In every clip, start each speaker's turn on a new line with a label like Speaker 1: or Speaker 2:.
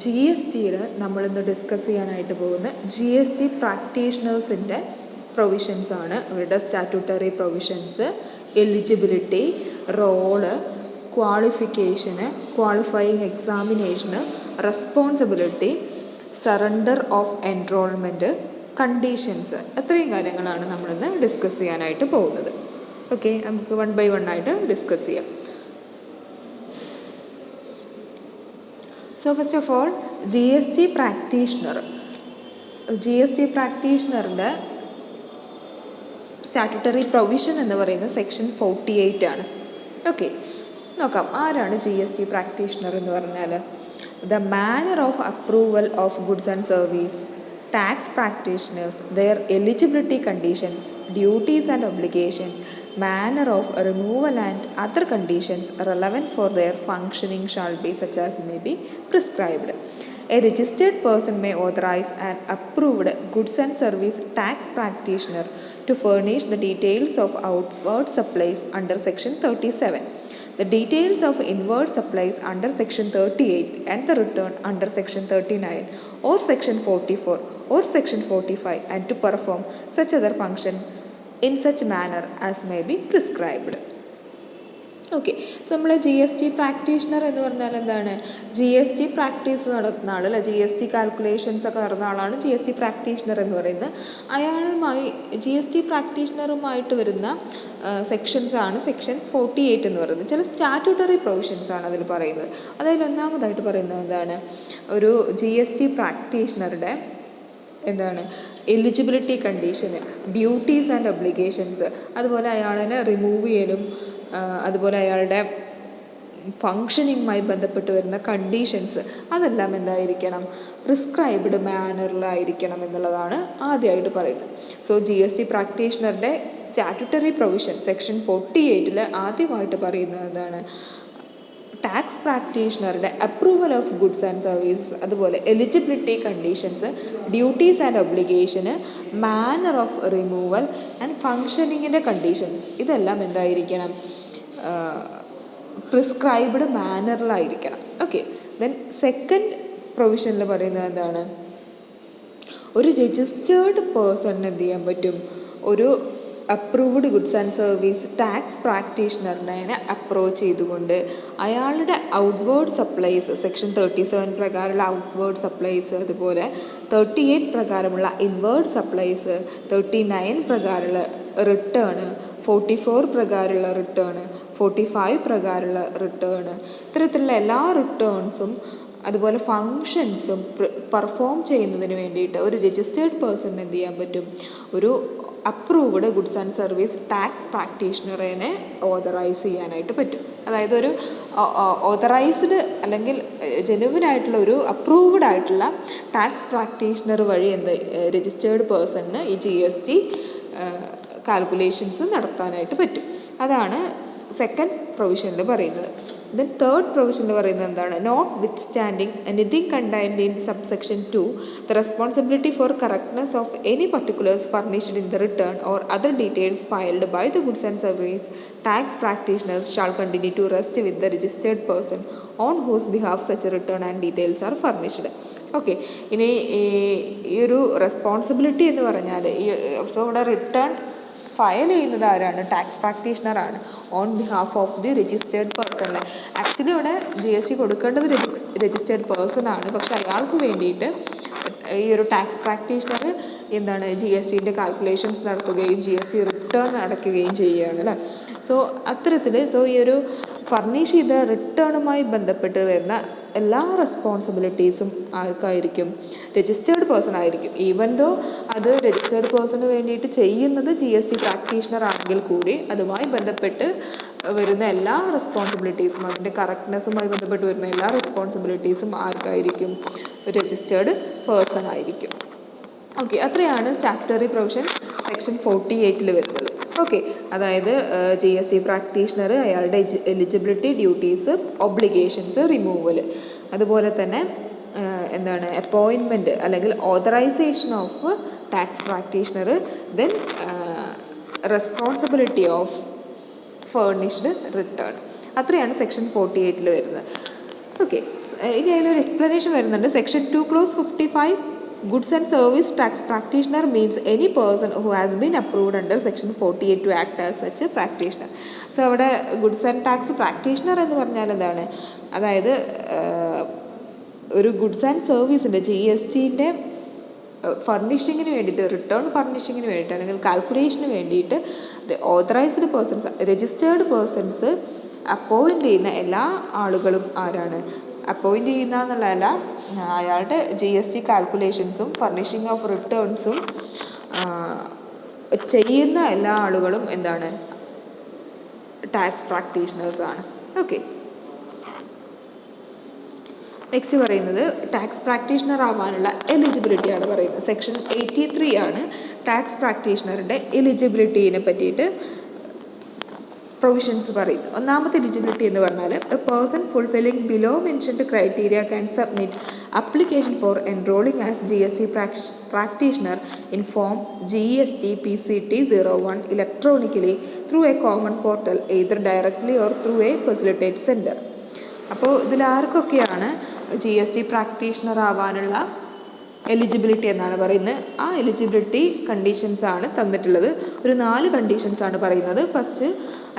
Speaker 1: G S ടിയിൽ നമ്മളിന്ന് discuss ചെയ്യാനായിട്ട് പോകുന്ന ജി എസ് ടി പ്രാക്ടീഷണേഴ്സിൻ്റെ പ്രൊവിഷൻസാണ്. അവരുടെ statutory provisions, eligibility, role, qualification, qualifying examination, responsibility, surrender of enrolment, conditions, അത്രയും കാര്യങ്ങളാണ് നമ്മളിന്ന് ഡിസ്കസ് ചെയ്യാനായിട്ട് പോകുന്നത്. ഓക്കെ, നമുക്ക് വൺ ബൈ വൺ ആയിട്ട് ഡിസ്കസ് ചെയ്യാം. So first of all, GST പ്രാക്ടീഷണറിൻ്റെ സ്റ്റാറ്റ്യൂട്ടറി പ്രൊവിഷൻ എന്ന് പറയുന്നത് സെക്ഷൻ 48 ആണ്. ഓക്കെ, നോക്കാം ആരാണ് GST പ്രാക്ടീഷണർ എന്ന് പറഞ്ഞാൽ. The manner of approval of goods and service, tax practitioners, their eligibility conditions, duties and obligations, manner of removal and other conditions relevant for their functioning shall be such as may be prescribed. A registered person may authorize an approved goods and service tax practitioner to furnish the details of outward supplies under section 37. The details of inward supplies under section 38 and the return under section 39 or section 44 or section 45 and to perform such other function in such manner as may be prescribed. Okay, so നമ്മൾ G S T practitioner എന്ന് പറഞ്ഞാൽ എന്താണ്? G S T practice നടത്തുന്ന ആൾ, അല്ല G S T calculations ഒക്കെ നടത്തുന്ന ആളാണ് G S T practitioner എന്ന് പറയുന്നത്. അയാളുമായി ജി എസ് ടി പ്രാക്ടീഷണറുമായിട്ട് വരുന്ന സെക്ഷൻസാണ് സെക്ഷൻ 48 എന്ന് പറയുന്നത്. ചില സ്റ്റാറ്റ്യൂട്ടറി പ്രൊവിഷൻസ് ആണ് അതിൽ പറയുന്നത്. അതായത് ഒന്നാമതായിട്ട് പറയുന്നത് എന്താണ്? ഒരു ജി എസ് ടി പ്രാക്ടീഷണറുടെ എന്താണ് eligibility condition, duties and obligations, അതുപോലെ അയാളെ റിമൂവ് ചെയ്യലും അതുപോലെ അയാളുടെ ഫങ്ഷനിങ്ങുമായി ബന്ധപ്പെട്ട് വരുന്ന കണ്ടീഷൻസ്, അതെല്ലാം എന്തായിരിക്കണം? പ്രിസ്ക്രൈബ്ഡ് മാനറിലായിരിക്കണം എന്നുള്ളതാണ് ആദ്യമായിട്ട് പറയുന്നത്. സോ ജി എസ് ടി പ്രാക്ടീഷണറുടെ സ്റ്റാറ്റ്യൂട്ടറി പ്രൊവിഷൻ സെക്ഷൻ 48 ആദ്യമായിട്ട് പറയുന്നത് എന്താണ്? ടാക്സ് പ്രാക്ടീഷണറുടെ approval of goods and services, അതുപോലെ eligibility conditions, duties and obligation, manner of removal and ഫങ്ഷനിങ്ങിൻ്റെ കണ്ടീഷൻസ്, ഇതെല്ലാം എന്തായിരിക്കണം? പ്രിസ്ക്രൈബ്ഡ് മാനറിലായിരിക്കണം. ഓക്കെ, ദെൻ സെക്കൻഡ് പ്രൊവിഷനിൽ പറയുന്നത് എന്താണ്? ഒരു രജിസ്റ്റേർഡ് പേഴ്സണിന് എന്ത് ചെയ്യാൻ പറ്റും? ഒരു approved goods and service tax പ്രാക്ടീഷണറിനെ അപ്രോച്ച് ചെയ്തുകൊണ്ട് അയാളുടെ ഔട്ട്വേർഡ് സപ്ലൈസ്, സെക്ഷൻ 37 പ്രകാരമുള്ള ഔട്ട്വേർഡ് സപ്ലൈസ്, അതുപോലെ 38 പ്രകാരമുള്ള ഇൻവേർഡ് സപ്ലൈസ്, 39 പ്രകാരമുള്ള റിട്ടേണ്, 44 പ്രകാരമുള്ള റിട്ടേണ്, 45 പ്രകാരമുള്ള റിട്ടേണ്, ഇത്തരത്തിലുള്ള എല്ലാ റിട്ടേൺസും അതുപോലെ ഫങ്ഷൻസും പെർഫോം ചെയ്യുന്നതിന് വേണ്ടിയിട്ട് ഒരു രജിസ്റ്റേർഡ് പേഴ്സണിന് എന്ത് ചെയ്യാൻ പറ്റും? ഒരു approved goods and service tax പ്രാക്ടീഷണറിനെ ഓതറൈസ് ചെയ്യാനായിട്ട് പറ്റും. അതായത് ഒരു ഓതറൈസ്ഡ് അല്ലെങ്കിൽ ജെനുവിനായിട്ടുള്ള ഒരു അപ്രൂവ്ഡ് ആയിട്ടുള്ള ടാക്സ് പ്രാക്ടീഷണർ വഴി എന്ത് രജിസ്റ്റേർഡ് പേഴ്സണിന് ഈ ജി എസ് ടി കാൽക്കുലേഷൻസ് നടത്താനായിട്ട് പറ്റും. അതാണ് സെക്കൻഡ് പ്രൊവിഷനിൽ പറയുന്നത്. ദെൻ തേർഡ് പ്രൊവിഷനിൽ പറയുന്നത് എന്താണ്? Notwithstanding anything contained in subsection 2, the responsibility for correctness of any particulars furnished in the return or other details filed by the goods and service tax practitioners shall continue to rest with the registered person on whose behalf such return and details are furnished. Okay, ഇനി ഈ ഒരു responsibility എന്ന് പറഞ്ഞാൽ so ഇവിടെ return file ചെയ്യുന്നത് ആരാണ്? Tax പ്രാക്ടീഷണറാണ്, on behalf of the registered person. Actually ഇവിടെ ജി എസ് ടി കൊടുക്കേണ്ടത് രജിസ്റ്റേർഡ് പേഴ്സൺ ആണ്, പക്ഷെ അയാൾക്ക് വേണ്ടിയിട്ട് ഈ ഒരു ടാക്സ് പ്രാക്ടീഷണർ എന്താണ് ജി എസ് ടിൻ്റെ കാൽക്കുലേഷൻസ് നടത്തുകയും ജി എസ് ടി റിട്ടേൺ അടയ്ക്കുകയും ചെയ്യുകയാണ് അല്ലേ. സോ അത്തരത്തിൽ ഈ ഒരു ഫർണിഷ് ചെയ്ത റിട്ടേണുമായി ബന്ധപ്പെട്ട് വരുന്ന എല്ലാ റെസ്പോൺസിബിലിറ്റീസും ആർക്കായിരിക്കും? രജിസ്റ്റേർഡ് പേഴ്സൺ ആയിരിക്കും. ഈവൻ ദോ അത് രജിസ്റ്റേർഡ് പേഴ്സണ് വേണ്ടിയിട്ട് ചെയ്യുന്നത് ജി എസ് ടി പ്രാക്ടീഷണർ ആണെങ്കിൽ കൂടി അതുമായി ബന്ധപ്പെട്ട് വരുന്ന എല്ലാ റെസ്പോൺസിബിലിറ്റീസും, അതിൻ്റെ കറക്റ്റ്നെസ്സുമായി ബന്ധപ്പെട്ട് വരുന്ന എല്ലാ റെസ്പോൺസിബിലിറ്റീസും ആർക്കായിരിക്കും? രജിസ്റ്റേർഡ് പേഴ്സൺ ആയിരിക്കും. ഓക്കെ, അത്രയാണ് സ്റ്റാറ്റ്യൂട്ടറി പ്രൊവിഷൻ സെക്ഷൻ 48 വരുന്നത്. ഓക്കെ, അതായത് ജി എസ് ടി പ്രാക്ടീഷണർ അയാളുടെ എലിജിബിലിറ്റി, ഡ്യൂട്ടീസ്, ഒബ്ലിഗേഷൻസ്, റിമൂവൽ, അതുപോലെ തന്നെ എന്താണ് അപ്പോയിൻമെൻറ്റ് അല്ലെങ്കിൽ authorisation of tax practitioner, then responsibility of furnished return, അത്രയാണ് സെക്ഷൻ 48 വരുന്നത്. ഓക്കെ, ഇനി അതിലൊരു എക്സ്പ്ലനേഷൻ വരുന്നുണ്ട്. Section 2 clause 55 goods and service tax practitioner means any person who has been approved under section 48 to act as such practitioner. So അവിടെ goods and tax practitioner എന്ന് പറഞ്ഞാൽ എന്താണ്, അതായത് ഒരു ഗുഡ്സ് ആൻഡ് സർവീസിൻ്റെ GSTൻ്റെ ഫർണിഷിങ്ങിന് വേണ്ടിയിട്ട്, റിട്ടേൺ ഫർണിഷിങ്ങിന് വേണ്ടിയിട്ട് അല്ലെങ്കിൽ കാൽക്കുലേഷന് വേണ്ടിയിട്ട് authorised persons, registered persons appoint ചെയ്യുന്ന എല്ലാ ആളുകളും ആരാണ്? അപ്പോയിൻ്റ് ചെയ്യുന്ന എന്നുള്ളതല്ല, അയാളുടെ GST കാൽക്കുലേഷൻസും ഫർണിഷിങ് ഓഫ് റിട്ടേൺസും ചെയ്യുന്ന എല്ലാ ആളുകളും എന്താണ്? ടാക്സ് പ്രാക്ടീഷണേഴ്സാണ്. ഓക്കെ, നെക്സ്റ്റ് പറയുന്നത് ടാക്സ് പ്രാക്ടീഷണർ ആവാനുള്ള എലിജിബിലിറ്റിയാണ് പറയുന്നത്. സെക്ഷൻ 83 ആണ് ടാക്സ് പ്രാക്ടീഷണറുടെ എലിജിബിലിറ്റീനെ പറ്റിയിട്ട് പ്രൊവിഷൻസ് പറയുന്നത്. ഒന്നാമത്തെ എലിജിബിലിറ്റി എന്ന് പറഞ്ഞാൽ a person fulfilling below mentioned criteria can submit application for enrolling as GST practitioner in form GST PCT 01 electronically through a common portal either directly or through a facilitate centre. അപ്പോൾ ഇതിലാർക്കൊക്കെയാണ് GST practitioner ആവാനുള്ള eligibility എന്നാണ് പറയുന്നത്. ആ eligibility കണ്ടീഷൻസാണ് തന്നിട്ടുള്ളത്. ഒരു 4 കണ്ടീഷൻസാണ് പറയുന്നത്. First,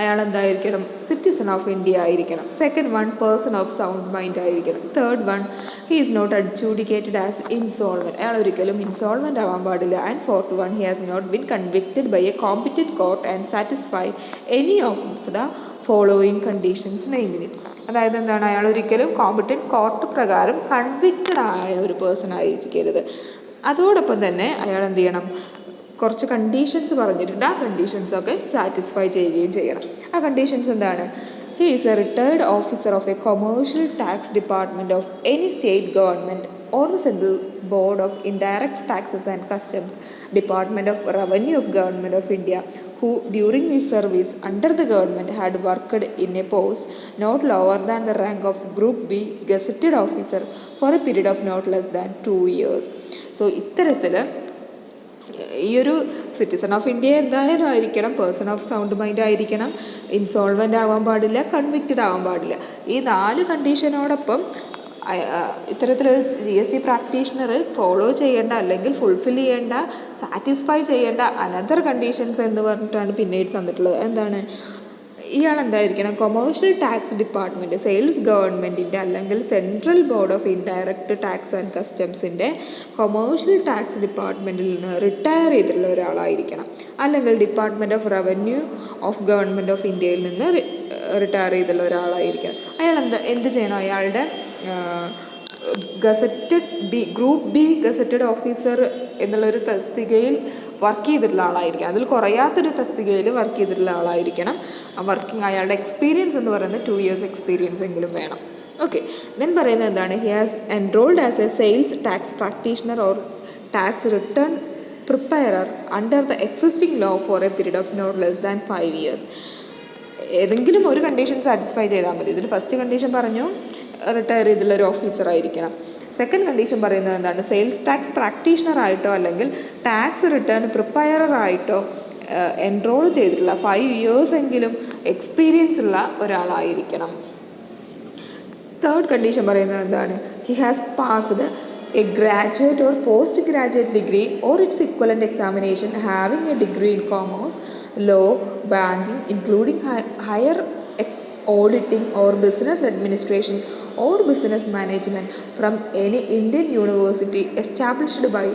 Speaker 1: അയാൾ എന്തായിരിക്കണം? സിറ്റിസൺ ഓഫ് ഇന്ത്യ ആയിരിക്കണം. Second one, person of sound mind ആയിരിക്കണം. Third one, he is not adjudicated as insolvent, അയാൾ ഒരിക്കലും ഇൻസോൾവെൻ്റ് ആവാൻ പാടില്ല. And fourth one, he has not been convicted by a competent court and satisfy any of the following conditions നെയ്മിന്. അതായത് എന്താണ്? അയാൾ ഒരിക്കലും കോമ്പറ്റൻറ്റ് കോർട്ട് പ്രകാരം കൺവിക്റ്റഡ് ആയ ഒരു പേഴ്സൺ ആയിരിക്കരുത്. അതോടൊപ്പം തന്നെ അയാൾ എന്ത് ചെയ്യണം? കുറച്ച് കണ്ടീഷൻസ് പറഞ്ഞിട്ടുണ്ട്. ആ കണ്ടീഷൻസൊക്കെ സാറ്റിസ്ഫൈ ചെയ്യുകയും ചെയ്യണം. ആ കണ്ടീഷൻസ് എന്താണ്? He is A retired officer of A commercial tax department of any state government or the Central Board of Indirect Taxes and Customs, Department of Revenue of Government of India, who during his service under the government had worked in a post not lower than the rank of Group B Gazetted Officer for a period of not less than 2 years. So ഇത്തരത്തിൽ ഈ ഒരു citizen of India എന്തായാലും ആയിരിക്കണം, person of sound mind ആയിരിക്കണം, ഇൻസോൾവൻ്റ് ആവാൻ പാടില്ല, convicted ആവാൻ പാടില്ല. ഈ 4 കണ്ടീഷനോടൊപ്പം ഇത്തരത്തിലൊരു GST പ്രാക്ടീഷണർ ഫോളോ ചെയ്യേണ്ട അല്ലെങ്കിൽ ഫുൾഫിൽ ചെയ്യേണ്ട, സാറ്റിസ്ഫൈ ചെയ്യേണ്ട അനദർ കണ്ടീഷൻസ് എന്ന് പറഞ്ഞിട്ടാണ് പിന്നീട് തന്നിട്ടുള്ളത്. എന്താണ്? ഇയാൾ എന്തായിരിക്കണം? കൊമേഴ്ഷ്യൽ ടാക്സ് ഡിപ്പാർട്ട്മെൻറ്റ്, സെയിൽസ് ഗവൺമെൻറ്റിൻ്റെ അല്ലെങ്കിൽ central board of indirect tax and കസ്റ്റംസിൻ്റെ കൊമേഴ്ഷ്യൽ ടാക്സ് ഡിപ്പാർട്ട്മെൻറ്റിൽ നിന്ന് റിട്ടയർ ചെയ്തിട്ടുള്ള ഒരാളായിരിക്കണം. അല്ലെങ്കിൽ department of revenue of government of ഇന്ത്യയിൽ നിന്ന് റിട്ടയർ ചെയ്തിട്ടുള്ള ഒരാളായിരിക്കണം. അയാൾ എന്ത് ചെയ്യണം? അയാളുടെ ഗ്രൂപ്പ് ബി ഗസറ്റഡ് ഓഫീസർ എന്നുള്ളൊരു തസ്തികയിൽ വർക്ക് ചെയ്തിട്ടുള്ള ആളായിരിക്കണം. അതിൽ കുറയാത്തൊരു തസ്തികയിൽ വർക്ക് ചെയ്തിട്ടുള്ള ആളായിരിക്കണം. അയാളുടെ എക്സ്പീരിയൻസ് എന്ന് പറയുന്നത് 2 years എക്സ്പീരിയൻസ് എങ്കിലും വേണം. ഓക്കെ, ദെൻ പറയുന്നത് എന്താണ്? He has enrolled as a sales tax practitioner or tax return preparer under the existing law for a period of not less than 5 years. ഏതെങ്കിലും ഒരു കണ്ടീഷൻ സാറ്റിസ്ഫൈ ചെയ്താൽ മതി. ഇതിൽ ഫസ്റ്റ് കണ്ടീഷൻ പറഞ്ഞു റിട്ടയർ ചെയ്തുള്ള ഒരു ഓഫീസർ ആയിരിക്കണം. സെക്കൻഡ് കണ്ടീഷൻ പറയുന്നത് എന്താണ്? സെയിൽസ് ടാക്സ് പ്രാക്ടീഷണർ ആയിട്ടോ അല്ലെങ്കിൽ ടാക്സ് റിട്ടേൺ പ്രിപ്പയറർ ആയിട്ടോ എൻറോൾ ചെയ്തിട്ടുള്ള 5 years എങ്കിലും എക്സ്പീരിയൻസ് ഉള്ള ഒരാളായിരിക്കണം. തേർഡ് കണ്ടീഷൻ പറയുന്നത് എന്താണ്? He has passed a graduate or postgraduate degree or its equivalent examination having a degree in commerce, law, banking, including higher auditing or business administration or business management from any Indian university established by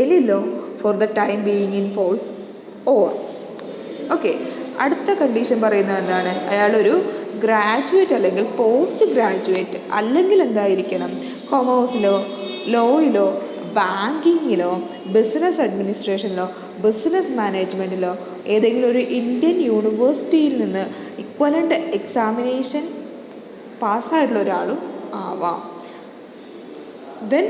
Speaker 1: any law for the time being in force or. Okay, അടുത്ത condition പറയുന്നത് എന്താണ്? അയാളൊരു graduate അല്ലെങ്കിൽ post graduate അല്ലെങ്കിൽ എന്തായിരിക്കണം? കൊമേഴ്സിലോ, ലോയിലോ, ബാങ്കിങ്ങിലോ, business അഡ്മിനിസ്ട്രേഷനിലോ, business മാനേജ്മെൻറ്റിലോ ഏതെങ്കിലും ഒരു Indian യൂണിവേഴ്സിറ്റിയിൽ നിന്ന് ഇക്വലൻ്റ് എക്സാമിനേഷൻ പാസ്സായിട്ടുള്ള ഒരാളും ആവാം. ദെൻ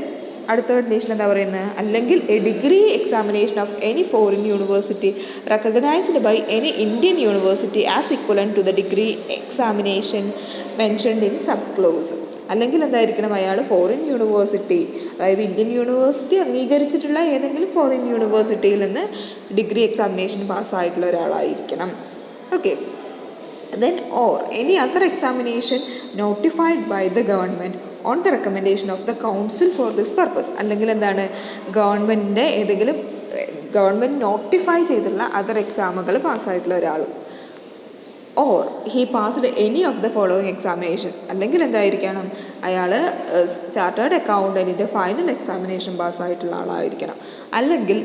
Speaker 1: അടുത്ത കണ്ടീഷൻ എന്താ പറയുന്നത്? അല്ലെങ്കിൽ a degree examination of any foreign university recognised by any Indian university as equivalent to the degree examination mentioned in sub clause. അല്ലെങ്കിൽ എന്തായിരിക്കണം? അയാൾ ഫോറിൻ യൂണിവേഴ്സിറ്റി, അതായത് ഇന്ത്യൻ യൂണിവേഴ്സിറ്റി അംഗീകരിച്ചിട്ടുള്ള ഏതെങ്കിലും ഫോറിൻ യൂണിവേഴ്സിറ്റിയിൽ നിന്ന് ഡിഗ്രി എക്സാമിനേഷൻ പാസ്സായിട്ടുള്ള ഒരാളായിരിക്കണം. Okay, then or any other examination notified by the government on the recommendation of the council for this purpose. അല്ലെങ്കിൽ എന്താണ്, ഗവൺമെൻറ്റിൻ്റെ ഏതെങ്കിലും ഗവൺമെൻറ് നോട്ടിഫൈ ചെയ്തിട്ടുള്ള അതർ എക്സാമുകൾ പാസ്സായിട്ടുള്ള ഒരാൾ, or he passed any of the following examination, അല്ലെങ്കിൽ എന്തായിരിക്കണം, അയാൾ ചാർട്ടേഡ് അക്കൗണ്ടൻറ്റിൻ്റെ ഫൈനൽ എക്സാമിനേഷൻ പാസ്സായിട്ടുള്ള ആളായിരിക്കണം, അല്ലെങ്കിൽ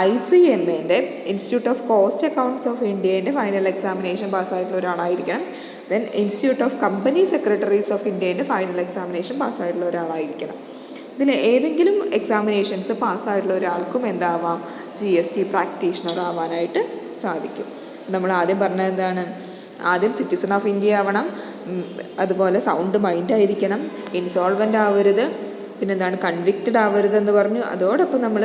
Speaker 1: ICMAൻ്റെ institute of cost accounts of ഇന്ത്യൻ്റെ ഫൈനൽ എക്സാമിനേഷൻ പാസ്സായിട്ടുള്ള ഒരാളായിരിക്കണം, then institute of company secretaries of ഇന്ത്യൻ്റെ ഫൈനൽ എക്സാമിനേഷൻ പാസ്സായിട്ടുള്ള ഒരാളായിരിക്കണം. ഇതിൽ ഏതെങ്കിലും എക്സാമിനേഷൻസ് പാസ്സായിട്ടുള്ള ഒരാൾക്കും എന്താവാം, GST പ്രാക്ടീഷണർ ആവാനായിട്ട് സാധിക്കും. നമ്മൾ ആദ്യം പറഞ്ഞത് എന്താണ്, ആദ്യം സിറ്റിസൺ ഓഫ് ഇന്ത്യ ആവണം, അതുപോലെ സൗണ്ട് മൈൻഡ് ആയിരിക്കണം, ഇൻസോൾവൻ്റ് ആവരുത്, പിന്നെന്താണ് കൺവിക്റ്റഡ് ആവരുതെന്ന് പറഞ്ഞു. അതോടൊപ്പം നമ്മൾ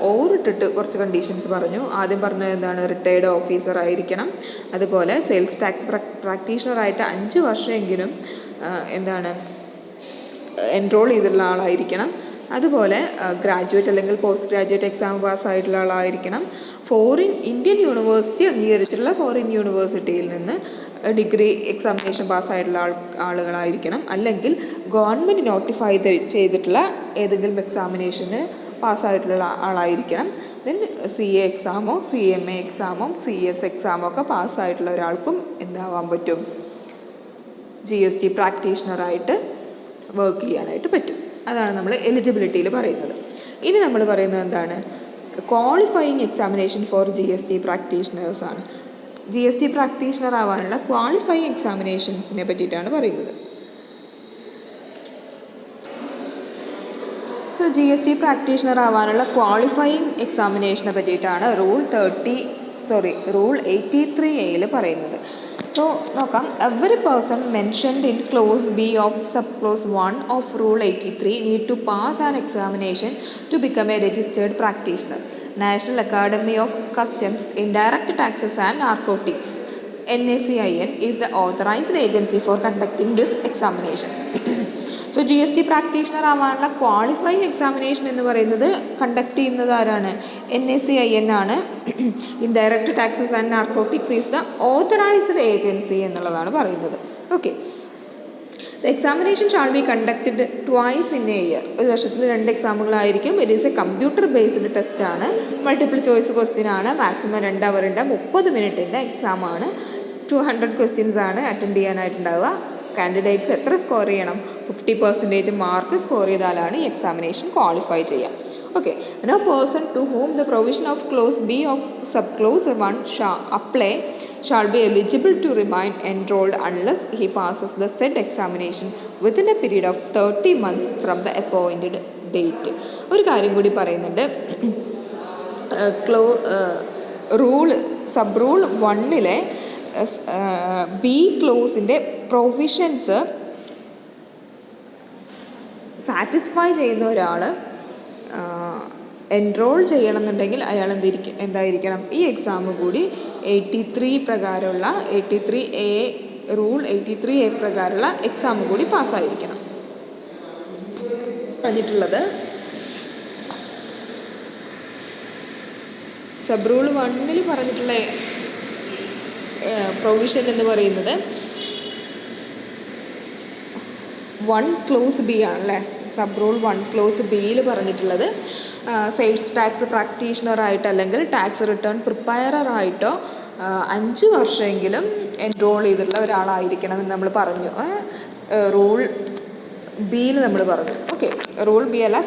Speaker 1: ഓറിട്ടിട്ട് കുറച്ച് കണ്ടീഷൻസ് പറഞ്ഞു. ആദ്യം പറഞ്ഞത് എന്താണ്, റിട്ടയർഡ് ഓഫീസർ ആയിരിക്കണം, അതുപോലെ സെയിൽസ് ടാക്സ് പ്രാക്ടീഷണറായിട്ട് 5 വർഷമെങ്കിലും എന്താണ് എൻറോൾ ചെയ്തിട്ടുള്ള ആളായിരിക്കണം, അതുപോലെ ഗ്രാജുവേറ്റ് അല്ലെങ്കിൽ പോസ്റ്റ് ഗ്രാജുവേറ്റ് എക്സാം പാസ്സായിട്ടുള്ള ആളായിരിക്കണം, ഇന്ത്യൻ യൂണിവേഴ്സിറ്റി അംഗീകരിച്ചിട്ടുള്ള ഫോറിൻ യൂണിവേഴ്സിറ്റിയിൽ നിന്ന് ഡിഗ്രി എക്സാമിനേഷൻ പാസ്സായിട്ടുള്ള ആളുകളായിരിക്കണം, അല്ലെങ്കിൽ ഗവൺമെൻറ് നോട്ടിഫൈ ചെയ്തിട്ടുള്ള ഏതെങ്കിലും എക്സാമിനേഷന് പാസ്സായിട്ടുള്ള ആളായിരിക്കണം. ദെൻ CA എക്സാമോ CMA എക്സാമോ CS എക്സാമോ ഒക്കെ പാസ്സായിട്ടുള്ള ഒരാൾക്കും എന്താവാൻ പറ്റും, GST പ്രാക്ടീഷണറായിട്ട് വർക്ക് ചെയ്യാനായിട്ട് പറ്റും. അതാണ് നമ്മൾ എലിജിബിലിറ്റിയിൽ പറയുന്നത്. ഇനി നമ്മൾ പറയുന്നത് എന്താണ്, qualifying examination for GST practitioners ആണ്. GST പ്രാക്ടീഷണർ ആവാനുള്ള ക്വാളിഫയിങ് എക്സാമിനേഷൻസിനെ പറ്റിയിട്ടാണ് പറയുന്നത്. സോ GST പ്രാക്ടീഷണർ ആവാനുള്ള ക്വാളിഫയിങ് എക്സാമിനേഷനെ പറ്റിയിട്ടാണ് റൂൾ 83A പറയുന്നത്. സോ നോക്കാം, every person mentioned in clause B of sub clause 1 of rule 83 need to pass an examination to become a registered practitioner. National academy of customs, indirect taxes and narcotics NACIN is the authorized agency for conducting this examination. So GST practitioner ആവാനുള്ള qualifying examination എന്ന് പറയുന്നത് conduct ചെയ്യുന്നത് ആരാണ്, NACIN ആണ്. Indirect taxes and narcotics is the authorised agency എന്നുള്ളതാണ് പറയുന്നത്. Okay, the examination shall be conducted twice in a year. ഒരു വർഷത്തിൽ 2 എക്സാമുകളായിരിക്കും. It is a computer based test ആണ്, മൾട്ടിപ്പിൾ ചോയ്സ് ക്വസ്റ്റ്യൻ ആണ്, മാക്സിമം 2 അവറിൻ്റെ 30 മിനിറ്റിൻ്റെ എക്സാമാണ്, 200 ക്വസ്റ്റ്യൻസ് ആണ് അറ്റൻഡ് ചെയ്യാനായിട്ടുണ്ടാവുക. കാൻഡിഡേറ്റ്സ് എത്ര സ്കോർ ചെയ്യണം, 50% മാർക്ക് സ്കോർ ചെയ്താലാണ് ഈ എക്സാമിനേഷൻ ക്വാളിഫൈ ചെയ്യുക. Okay, no person to whom the provision of clause B of sub clause 1 shall be eligible to remain enrolled unless he passes the said examination within a period of 30 months from the appointed date. ഒരു കാര്യം കൂടി പറയുന്നുണ്ട്, sub rule 1 B ക്ലോസിൻ്റെ provisions satisfy ചെയ്യുന്ന ഒരാൾ enrol ചെയ്യണമെന്നുണ്ടെങ്കിൽ അയാൾ എന്തായിരിക്കണം, ഈ എക്സാം കൂടി 83 പ്രകാരമുള്ള 83A റൂൾ 83A പ്രകാരമുള്ള എക്സാം കൂടി പാസ്സായിരിക്കണം. പറഞ്ഞിട്ടുള്ളത് സബ് റൂൾ 1 പറഞ്ഞിട്ടുള്ള പ്രൊവിഷൻ എന്ന് പറയുന്നത് 1 ക്ലോസ് B ആണല്ലേ. സബ് റൂൾ 1 ക്ലോസ് Bയിൽ പറഞ്ഞിട്ടുള്ളത് സെയിൽസ് ടാക്സ് പ്രാക്ടീഷണറായിട്ട് അല്ലെങ്കിൽ ടാക്സ് റിട്ടേൺ പ്രിപ്പയറായിട്ടോ 5 വർഷമെങ്കിലും എൻറോൾ ചെയ്തിട്ടുള്ള ഒരാളായിരിക്കണമെന്ന് നമ്മൾ പറഞ്ഞു. റൂൾ Bയിൽ നമ്മൾ പറഞ്ഞു. ഓക്കെ, റൂൾ B അല്ല,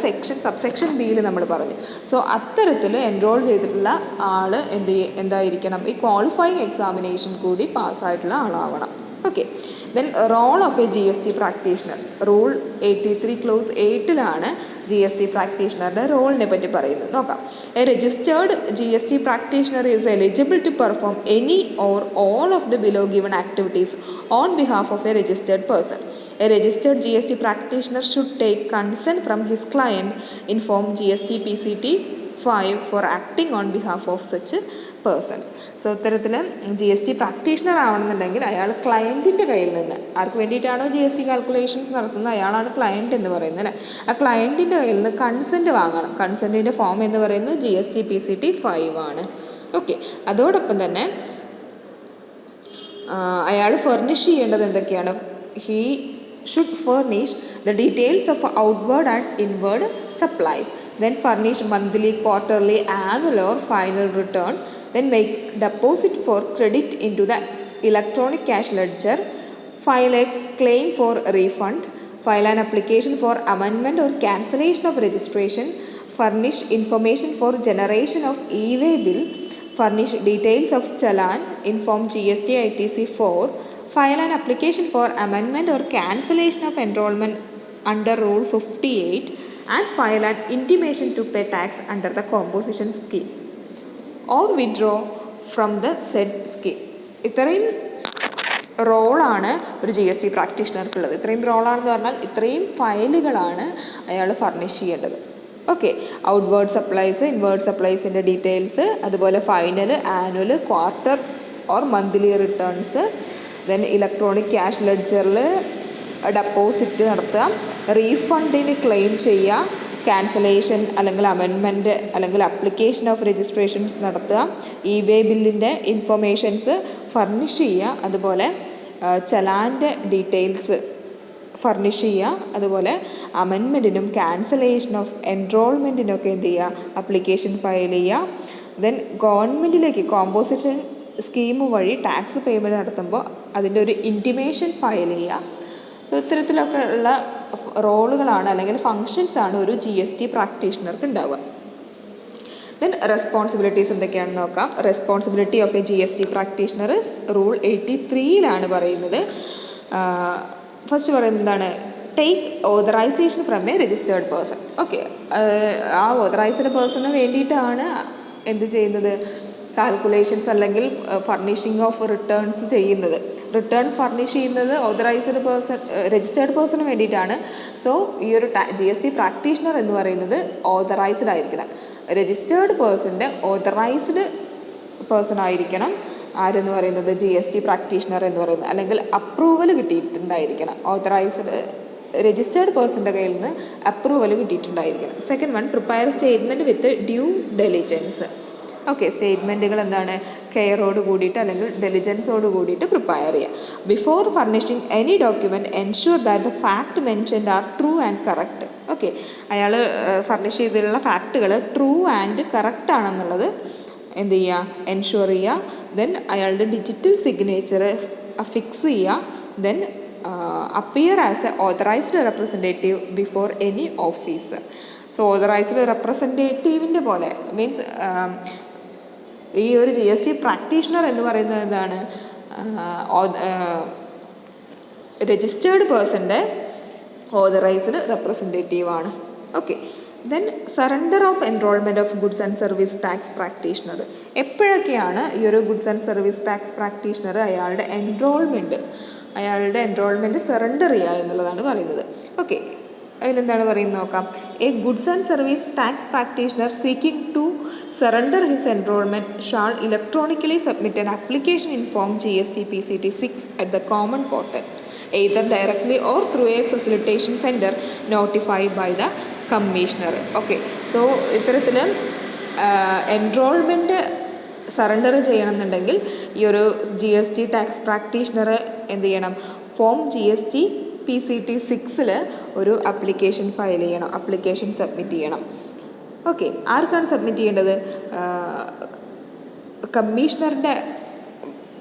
Speaker 1: സബ്സെക്ഷൻ Bയിൽ നമ്മൾ പറഞ്ഞു. സോ അത്തരത്തിൽ എൻറോൾ ചെയ്തിട്ടുള്ള ആൾ എന്തായിരിക്കണം, ഈ ക്വാളിഫയിങ് എക്സാമിനേഷൻ കൂടി പാസ്സായിട്ടുള്ള ആളാവണം. Okay, then role of a GST practitioner. Rule 83 clause 8 GST പ്രാക്ടീഷണറുടെ റോളിനെ പറ്റി പറയുന്നത്. നോക്കാം, a registered GST practitioner is eligible to perform any or all of the below given activities on behalf of a registered person. A registered GST practitioner should take consent from his client in form GST PCT 5 for acting on behalf of such persons. So ഇത്തരത്തിൽ GST practitioner ആവണമെന്നുണ്ടെങ്കിൽ അയാൾ ക്ലയൻറ്റിൻ്റെ കയ്യിൽ നിന്ന്, ആർക്ക് വേണ്ടിയിട്ടാണോ GST calculations നടത്തുന്നത് അയാളാണ് client എന്ന് പറയുന്നത് അല്ലേ, ആ ക്ലയൻറ്റിൻ്റെ കയ്യിൽ നിന്ന് കൺസെൻറ്റ് വാങ്ങണം. കൺസെൻറ്റിൻ്റെ ഫോം എന്ന് പറയുന്നത് GST PCT 5 ആണ്. ഓക്കെ, അതോടൊപ്പം തന്നെ അയാൾ ഫർണിഷ് ചെയ്യേണ്ടത് എന്തൊക്കെയാണ്? He should furnish the details of outward and inward supplies, then furnish monthly, quarterly, annual or final return, then make deposit for credit into the electronic cash ledger, file a claim for refund, file an application for amendment or cancellation of registration, furnish information for generation of e-way bill, furnish details of challan, inform GST ITC 4, file an application for amendment or cancellation of enrollment under Rule 58, and file an intimation to pay tax under the composition scheme or withdraw from the said scheme. ഇത്രയും റോളാണ് ഒരു GST പ്രാക്ടീഷണർക്കുള്ളത്. ഇത്രയും റോളാണെന്ന് പറഞ്ഞാൽ ഇത്രയും ഫയലുകളാണ് അയാൾ furnish ചെയ്യേണ്ടത്. Okay, outward supplies, inward സപ്ലൈസിൻ്റെ details, അതുപോലെ final, annual, quarter or monthly returns, then electronic cash ലെഡ്ജറിൽ ഡെപ്പോസിറ്റ് നടത്തുക, റീഫണ്ടിന് ക്ലെയിം ചെയ്യുക, ക്യാൻസലേഷൻ അല്ലെങ്കിൽ അമെൻമെൻറ്റ് അല്ലെങ്കിൽ അപ്ലിക്കേഷൻ ഓഫ് രജിസ്ട്രേഷൻസ് നടത്തുക, ഇ-വേ ബില്ലിൻ്റെ ഇൻഫർമേഷൻസ് ഫർണിഷ് ചെയ്യുക, അതുപോലെ ചലാൻ്റെ ഡീറ്റെയിൽസ് ഫർണിഷ് ചെയ്യുക, അതുപോലെ അമെൻമെൻറ്റിനും ക്യാൻസലേഷൻ ഓഫ് എൻറോൾമെൻറ്റിനൊക്കെ എന്ത് ചെയ്യുക, അപ്ലിക്കേഷൻ ഫയൽ ചെയ്യുക. ദെൻ ഗവൺമെൻറ്റിലേക്ക് കോമ്പോസിഷൻ സ്കീം വഴി ടാക്സ് പേയ്മെൻറ്റ് നടത്തുമ്പോൾ അതിൻ്റെ ഒരു ഇൻറ്റിമേഷൻ ഫയൽ ചെയ്യുക. സോ ഇത്തരത്തിലൊക്കെ ഉള്ള റോളുകളാണ് അല്ലെങ്കിൽ ഫങ്ഷൻസാണ് ഒരു GST പ്രാക്ടീഷണർക്ക് ഉണ്ടാവുക. ദെൻ റെസ്പോൺസിബിലിറ്റീസ് എന്തൊക്കെയാണെന്ന് നോക്കാം. Responsibility of a GST practitioner rule 83 പറയുന്നത്. ഫസ്റ്റ് പറയുന്നത് എന്താണ്? Take authorisation from a registered person. Okay, ആ ഓതറൈസ്ഡ് പേഴ്സണിന് വേണ്ടിയിട്ടാണ് എന്ത് ചെയ്യുന്നത്? കാൽക്കുലേഷൻസ് അല്ലെങ്കിൽ ഫർണിഷിങ് ഓഫ് റിട്ടേൺസ് ചെയ്യുന്നത്. റിട്ടേൺ ഫർണിഷ് ചെയ്യുന്നത് ഓതറൈസ്ഡ് പേഴ്സൺ, രജിസ്റ്റേർഡ് പേഴ്സണിന് വേണ്ടിയിട്ടാണ്. സോ ഈ ഒരു GST പ്രാക്ടീഷണർ എന്ന് പറയുന്നത് ഓതറൈസ്ഡ് ആയിരിക്കണം. രജിസ്റ്റേർഡ് പേഴ്സൻ്റെ ഓതറൈസ്ഡ് പേഴ്സൺ ആയിരിക്കണം ആരെന്ന് പറയുന്നത്? GST പ്രാക്ടീഷണർ എന്ന് പറയുന്നത്. അല്ലെങ്കിൽ അപ്രൂവൽ കിട്ടിയിട്ടുണ്ടായിരിക്കണം. ഓതറൈസ്ഡ് രജിസ്റ്റേർഡ് പേഴ്സൻ്റെ കയ്യിൽ നിന്ന് അപ്രൂവൽ കിട്ടിയിട്ടുണ്ടായിരിക്കണം. Second one, prepare statement with due diligence. Okay, സ്റ്റേറ്റ്മെൻറ്റുകൾ എന്താണ്? കെയറോട് കൂടിയിട്ട് അല്ലെങ്കിൽ ഡെലിജൻസോട് കൂടിയിട്ട് പ്രിപ്പയർ ചെയ്യുക. Before furnishing any document ensure that the fact mentioned are true and correct. Okay, അയാൾ ഫർണിഷ് ചെയ്തിട്ടുള്ള ഫാക്റ്റുകൾ ട്രൂ ആൻഡ് കറക്റ്റ് ആണെന്നുള്ളത് എന്ത് ചെയ്യുക? എൻഷുർ ചെയ്യുക. ദെൻ അയാളുടെ ഡിജിറ്റൽ സിഗ്നേച്ചർ ഫിക്സ് ചെയ്യുക. Then appear as a authorised representative before any officer. So authorised റെപ്രസെൻറ്റേറ്റീവിൻ്റെ പോലെ മീൻസ് ഈ ഒരു GST പ്രാക്ടീഷണർ എന്ന് പറയുന്നത് എന്താണ്? രജിസ്റ്റേർഡ് പേഴ്സൻ്റെ ഓതറൈസ്ഡ് റെപ്രസെൻറ്റേറ്റീവാണ്. Okay, then surrender of enrolment of goods and service tax practitioner. എപ്പോഴൊക്കെയാണ് ഈ ഒരു goods and service tax practitioner അയാളുടെ എൻറോൾമെൻറ്റ് സറണ്ടർ ചെയ്യുക എന്നുള്ളതാണ് പറയുന്നത്. ഓക്കെ, അതിലെന്താണ് പറയുന്നത് നോക്കാം. A goods and service tax practitioner seeking to surrender his enrolment shall electronically submit an application in form GST PCT 6 at the common portal either directly or through a facilitation center notified by the commissioner. Okay, so ഇത്തരത്തിൽ enrolment surrender ചെയ്യണമെന്നുണ്ടെങ്കിൽ ഈ ഒരു GST tax practitioner എന്ത് ചെയ്യണം? Form GST PCT 6 ഒരു application file ചെയ്യണം, application submit ചെയ്യണം. Okay, ആർക്കാണ് സബ്മിറ്റ് ചെയ്യേണ്ടത്? കമ്മീഷണറിൻ്റെ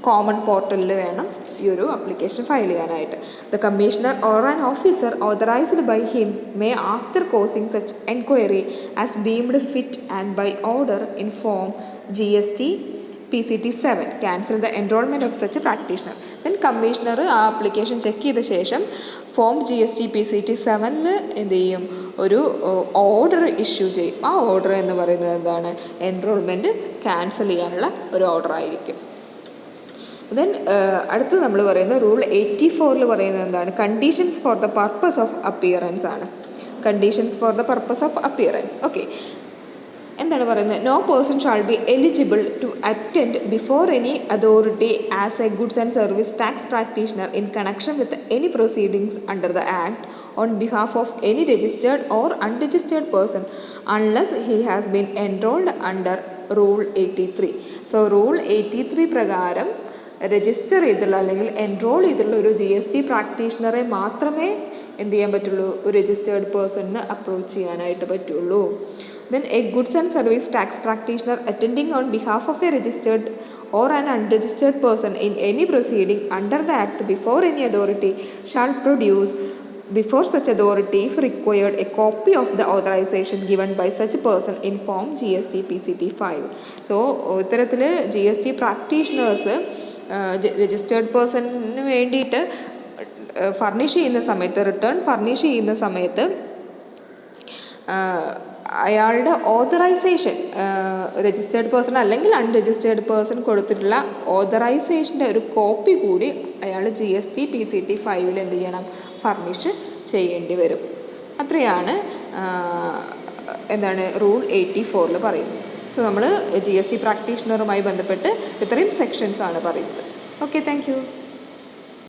Speaker 1: കോമൺ പോർട്ടലിൽ വേണം ഈ ഒരു ആപ്ലിക്കേഷൻ ഫയൽ ചെയ്യാനായിട്ട്. The commissioner or an officer authorised by him may after causing such enquiry as deemed fit and by order in form GST PCT 7 cancel the enrolment of such practitioner. Then commissioner ആ application check ചെയ്ത ശേഷം form GST PCT 7 എന്ത് ചെയ്യും? ഒരു order issue ചെയ്യും. ആ order എന്ന് പറയുന്നത് എന്താണ്? എൻറോൾമെൻറ്റ് ക്യാൻസൽ ചെയ്യാനുള്ള ഒരു ഓർഡർ ആയിരിക്കും. ദെൻ അടുത്ത് നമ്മൾ പറയുന്നത് റൂൾ 84 പറയുന്നത് എന്താണ്? Conditions for the purpose of appearance ആണ്. Conditions for the purpose of appearance. Okay, എന്താണ് പറയുന്നത്? No person shall be eligible to attend before any authority as a goods and service tax practitioner in connection with any proceedings under the act on behalf of any registered or unregistered person unless he has been enrolled under rule 83. So rule 83 പ്രകാരം register ചെയ്തുള്ള അല്ലെങ്കിൽ enrol ചെയ്തുള്ള ഒരു GST പ്രാക്ടീഷണറെ മാത്രമേ എന്ത് ചെയ്യാൻ പറ്റുള്ളൂ? ഒരു രജിസ്റ്റേർഡ് പേഴ്സണിന് അപ്രോച്ച് ചെയ്യാനായിട്ട് പറ്റുള്ളൂ. Then a goods and service tax practitioner attending on behalf of a registered or an unregistered person in any proceeding under the Act before any authority shall produce before such authority, if required, a copy of the authorization given by such person in form GST PCT 5. So ഇത്തരത്തിൽ GST practitioners registered പേഴ്സണിന് വേണ്ടിയിട്ട് furnish ചെയ്യുന്ന സമയത്ത്, return furnish ചെയ്യുന്ന സമയത്ത് അയാളുടെ authorisation, registered person അല്ലെങ്കിൽ unregistered person കൊടുത്തിട്ടുള്ള ഓതറൈസേഷൻ്റെ ഒരു കോപ്പി കൂടി അയാൾ GST PCT 5 എന്ത് ചെയ്യണം? ഫർണിഷ് ചെയ്യേണ്ടി വരും. അത്രയാണ് എന്താണ് റൂൾ 84 പറയുന്നത്. സോ നമ്മൾ GST പ്രാക്ടീഷണറുമായി ബന്ധപ്പെട്ട് ഇത്രയും സെക്ഷൻസാണ് പറയുന്നത്. Okay, thank you.